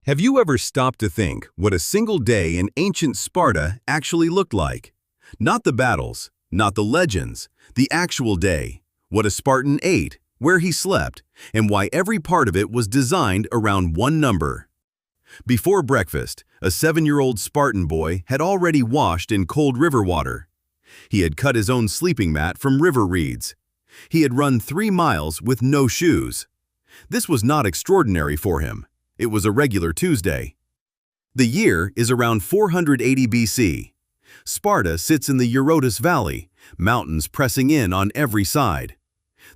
Have you ever stopped to think what a single day in ancient Sparta actually looked like? Not the battles, not the legends, the actual day, what a Spartan ate, where he slept, and why every part of it was designed around one number. Before breakfast, a 7-year-old Spartan boy had already washed in cold river water. He had cut his own sleeping mat from river reeds. He had run 3 miles with no shoes. This was not extraordinary for him. It was a regular Tuesday. The year is around 480 BC. Sparta sits in the Eurotas Valley, mountains pressing in on every side.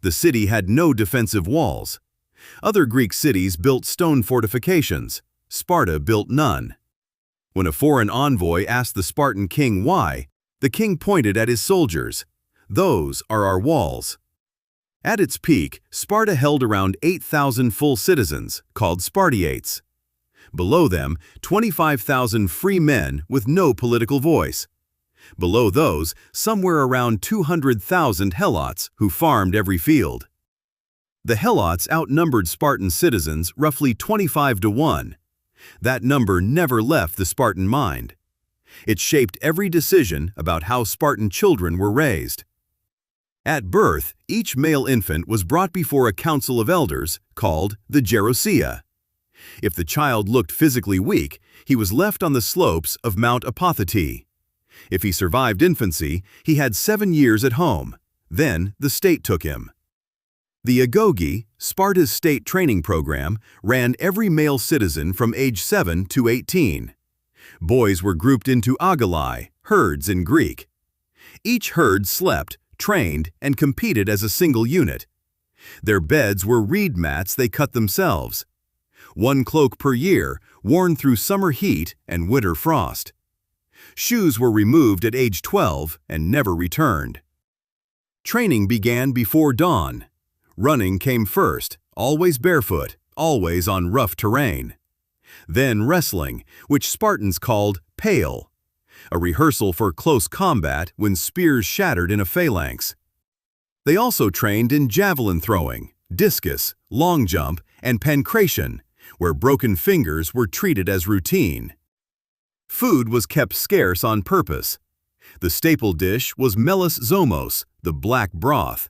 The city had no defensive walls. Other Greek cities built stone fortifications. Sparta built none. When a foreign envoy asked the Spartan king why, the king pointed at his soldiers. "Those are our walls." At its peak, Sparta held around 8,000 full citizens, called Spartiates. Below them, 25,000 free men with no political voice. Below those, somewhere around 200,000 helots who farmed every field. The helots outnumbered Spartan citizens roughly 25 to 1. That number never left the Spartan mind. It shaped every decision about how Spartan children were raised. At birth, each male infant was brought before a council of elders called the Gerousia. If the child looked physically weak, he was left on the slopes of Mount Apothetes. If he survived infancy, he had 7 years at home. Then the state took him. The agoge, Sparta's state training program, ran every male citizen from age 7 to 18. Boys were grouped into agalai, herds in Greek. Each herd slept, trained, and competed as a single unit. Their beds were reed mats they cut themselves. 1 cloak per year, worn through summer heat and winter frost. Shoes were removed at age 12 and never returned. Training began before dawn. Running came first, always barefoot, always on rough terrain. Then wrestling, which Spartans called pale, a rehearsal for close combat when spears shattered in a phalanx. They also trained in javelin throwing, discus, long jump, and pancration, where broken fingers were treated as routine. Food was kept scarce on purpose. The staple dish was melis zomos, the black broth.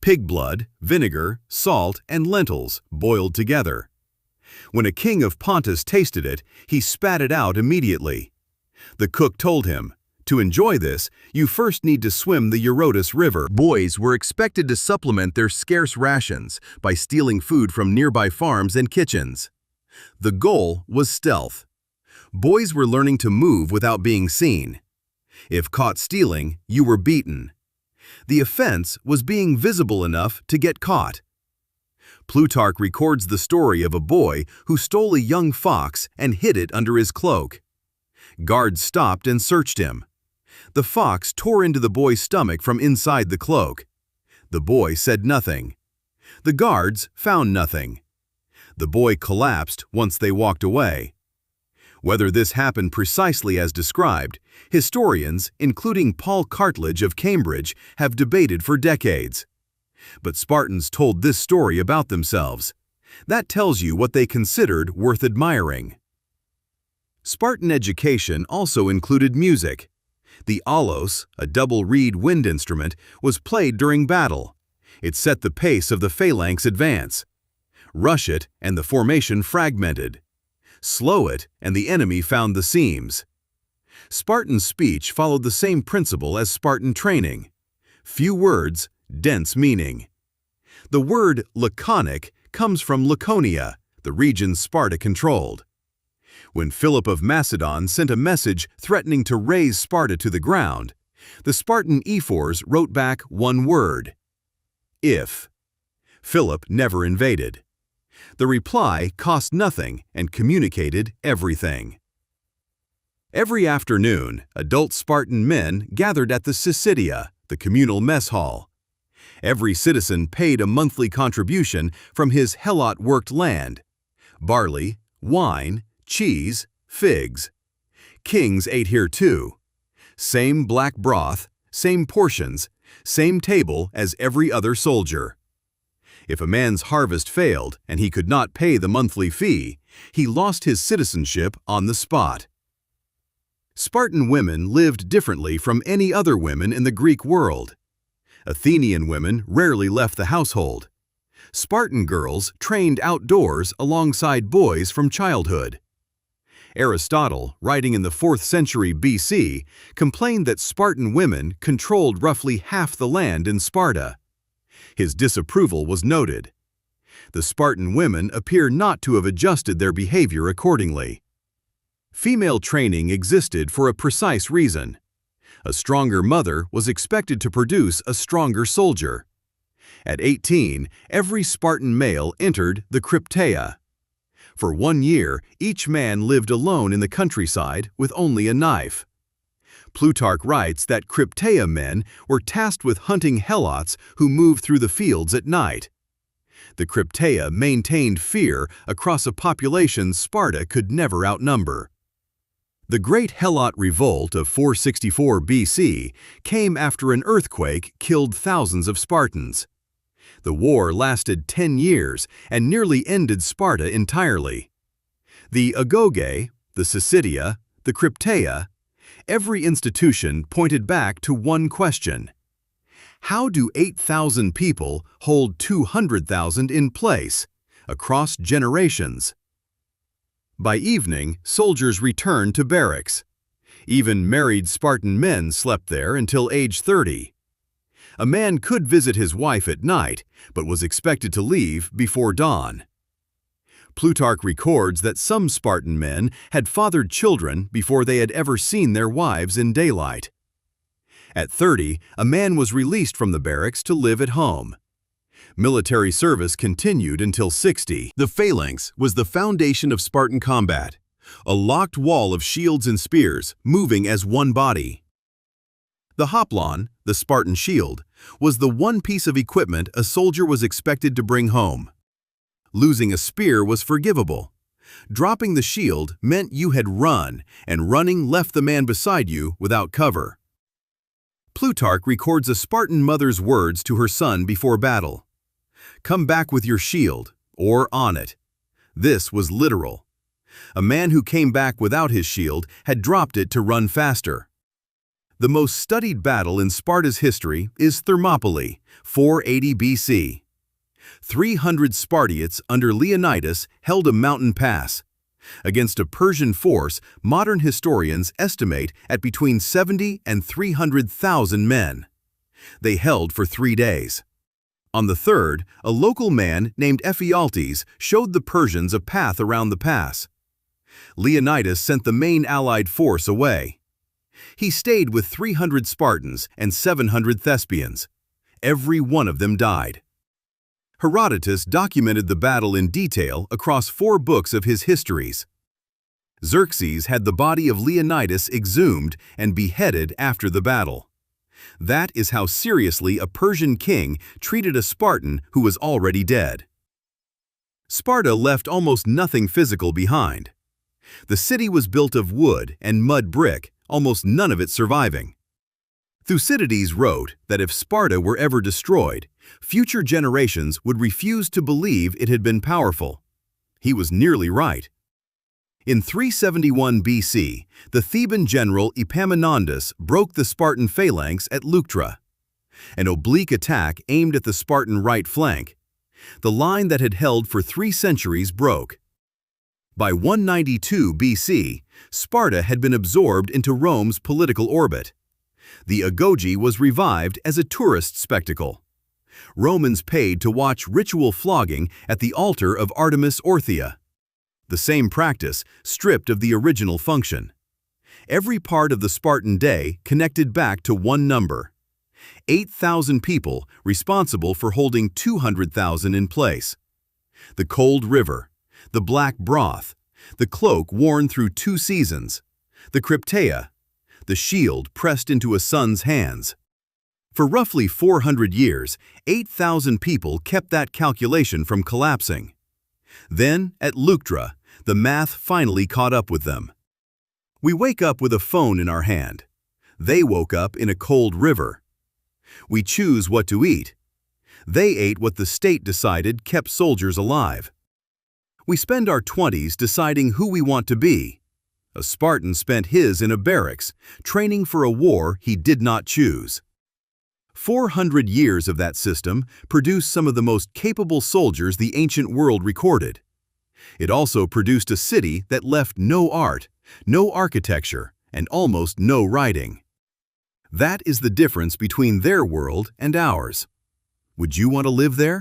Pig blood, vinegar, salt, and lentils boiled together. When a king of Pontus tasted it, he spat it out immediately. The cook told him, "To enjoy this, you first need to swim the Eurotas River." Boys were expected to supplement their scarce rations by stealing food from nearby farms and kitchens. The goal was stealth. Boys were learning to move without being seen. If caught stealing, you were beaten. The offense was being visible enough to get caught. Plutarch records the story of a boy who stole a young fox and hid it under his cloak. Guards stopped and searched him. The fox tore into the boy's stomach from inside the cloak. The boy said nothing. The guards found nothing. The boy collapsed once they walked away. Whether this happened precisely as described, historians, including Paul Cartledge of Cambridge, have debated for decades. But Spartans told this story about themselves. That tells you what they considered worth admiring. Spartan education also included music. The aulos, a double reed wind instrument, was played during battle. It set the pace of the phalanx advance. Rush it, and the formation fragmented. Slow it, and the enemy found the seams. Spartan speech followed the same principle as Spartan training. Few words, dense meaning. The word laconic comes from Laconia, the region Sparta controlled. When Philip of Macedon sent a message threatening to raze Sparta to the ground, the Spartan ephors wrote back one word: if. Philip never invaded. The reply cost nothing and communicated everything. Every afternoon, adult Spartan men gathered at the Syssitia, the communal mess hall. Every citizen paid a monthly contribution from his helot-worked land: barley, wine, cheese, figs. Kings ate here too. Same black broth, same portions, same table as every other soldier. If a man's harvest failed and he could not pay the monthly fee, He lost his citizenship on the spot. Spartan women lived differently from any other women in the Greek world. Athenian women rarely left the household. Spartan girls trained outdoors alongside boys from childhood. Aristotle, writing in the 4th century BC, complained that Spartan women controlled roughly half the land in Sparta. His disapproval was noted. The Spartan women appear not to have adjusted their behavior accordingly. Female training existed for a precise reason. A stronger mother was expected to produce a stronger soldier. At 18, every Spartan male entered the Crypteia. For 1 year, each man lived alone in the countryside with only a knife. Plutarch writes that Crypteia men were tasked with hunting helots who moved through the fields at night. The Crypteia maintained fear across a population Sparta could never outnumber. The Great Helot Revolt of 464 BC came after an earthquake killed thousands of Spartans. The war lasted 10 years and nearly ended Sparta entirely. The Agoge, the Syssitia, the Crypteia, every institution pointed back to one question. How do 8,000 people hold 200,000 in place, across generations? By evening, soldiers returned to barracks. Even married Spartan men slept there until age 30. A man could visit his wife at night, but was expected to leave before dawn. Plutarch records that some Spartan men had fathered children before they had ever seen their wives in daylight. At 30, a man was released from the barracks to live at home. Military service continued until 60. The phalanx was the foundation of Spartan combat, a locked wall of shields and spears moving as one body. The hoplon, the Spartan shield, was the one piece of equipment a soldier was expected to bring home. Losing a spear was forgivable. Dropping the shield meant you had run, and running left the man beside you without cover. Plutarch records a Spartan mother's words to her son before battle. "Come back with your shield, or on it." This was literal. A man who came back without his shield had dropped it to run faster. The most studied battle in Sparta's history is Thermopylae, 480 BC. 300 Spartiates under Leonidas held a mountain pass. Against a Persian force, modern historians estimate at between 70 and 300,000 men. They held for 3 days. On the third, a local man named Ephialtes showed the Persians a path around the pass. Leonidas sent the main allied force away. He stayed with 300 Spartans and 700 Thespians. Every one of them died. Herodotus documented the battle in detail across 4 books of his histories. Xerxes had the body of Leonidas exhumed and beheaded after the battle. That is how seriously a Persian king treated a Spartan who was already dead. Sparta left almost nothing physical behind. The city was built of wood and mud brick, almost none of it surviving. Thucydides wrote that if Sparta were ever destroyed, future generations would refuse to believe it had been powerful. He was nearly right. In 371 BC, the Theban general Epaminondas broke the Spartan phalanx at Leuctra. An oblique attack aimed at the Spartan right flank. The line that had held for 3 centuries broke. By 192 BC, Sparta had been absorbed into Rome's political orbit. The agoge was revived as a tourist spectacle. Romans paid to watch ritual flogging at the altar of Artemis Orthia. The same practice, stripped of the original function. Every part of the Spartan day connected back to one number. 8,000 people responsible for holding 200,000 in place. The cold river, the black broth, the cloak worn through 2 seasons, the Crypteia, the shield pressed into a son's hands. For roughly 400 years, 8,000 people kept that calculation from collapsing. Then, at Leuctra, the math finally caught up with them. We wake up with a phone in our hand. They woke up in a cold river. We choose what to eat. They ate what the state decided kept soldiers alive. We spend our 20s deciding who we want to be. A Spartan spent his in a barracks, training for a war he did not choose. 400 years of that system produced some of the most capable soldiers the ancient world recorded. It also produced a city that left no art, no architecture, and almost no writing. That is the difference between their world and ours. Would you want to live there?